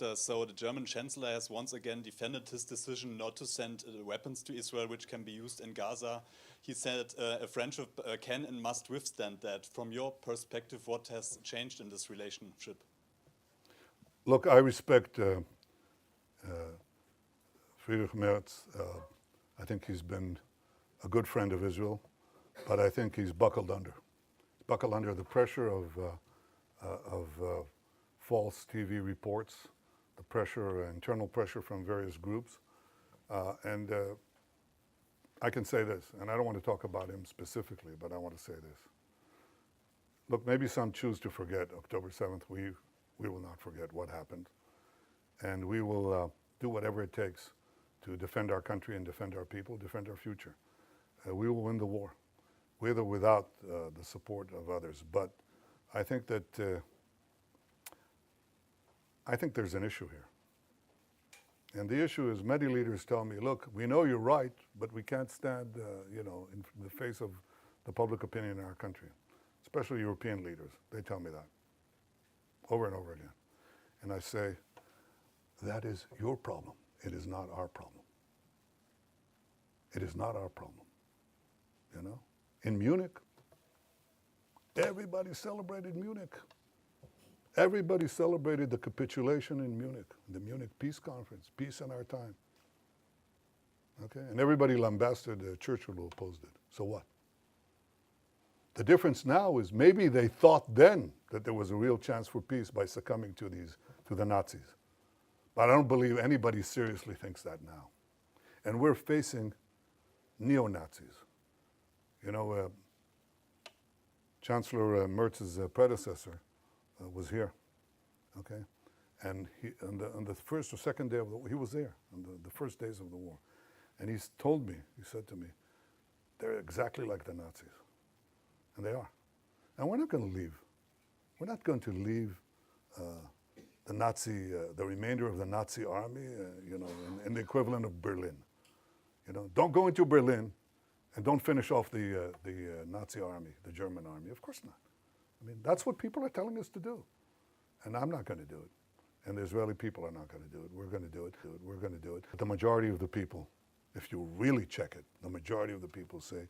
Minister. So the German Chancellor has once again defended his decision not to send weapons to Israel, which can be used in Gaza. He said a friendship can and must withstand that. From your perspective, what has changed in this relationship? Look, I respect Friedrich Merz. I think he's been a good friend of Israel, but I think he's buckled under. He's buckled under the pressure of false TV reports, the pressure, internal pressure from various groups. And I can say this, and I don't want to talk about him specifically, but I want to say this. Look, maybe some choose to forget October 7th. We will not forget what happened. And we will do whatever it takes to defend our country and defend our people, defend our future. We will win the war, with or without the support of others. But I think that there's an issue here. And the issue is many leaders tell me, look, we know you're right, but we can't stand in the face of the public opinion in our country, especially European leaders. They tell me that over and over again. And I say, that is your problem. It is not our problem. It is not our problem. In Munich, everybody celebrated Munich. Everybody celebrated the capitulation in Munich, the Munich Peace Conference, peace in our time. Okay? And everybody lambasted Churchill who opposed it. So what? The difference now is maybe they thought then that there was a real chance for peace by succumbing to the Nazis. But I don't believe anybody seriously thinks that now. And we're facing neo-Nazis. Chancellor Merz's predecessor was here, okay? And on the first or second day of the war, he was there, on the first days of the war. And he said to me, they're exactly like the Nazis. And they are. And we're not going to leave. We're not going to leave the remainder of the Nazi army, in the equivalent of Berlin. Don't go into Berlin and don't finish off the Nazi army, the German army. Of course not. I mean, that's what people are telling us to do. And I'm not going to do it. And the Israeli people are not going to do it. We're going to do it. We're going to do it. But the majority of the people, if you really check it, the majority of the people say,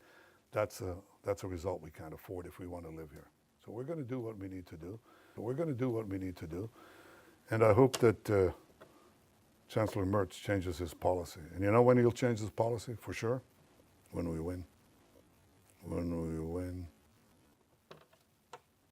that's a result we can't afford if we want to live here. So we're going to do what we need to do. We're going to do what we need to do. And I hope that Chancellor Merz changes his policy. And you know when he'll change his policy, for sure? When we win. When we win.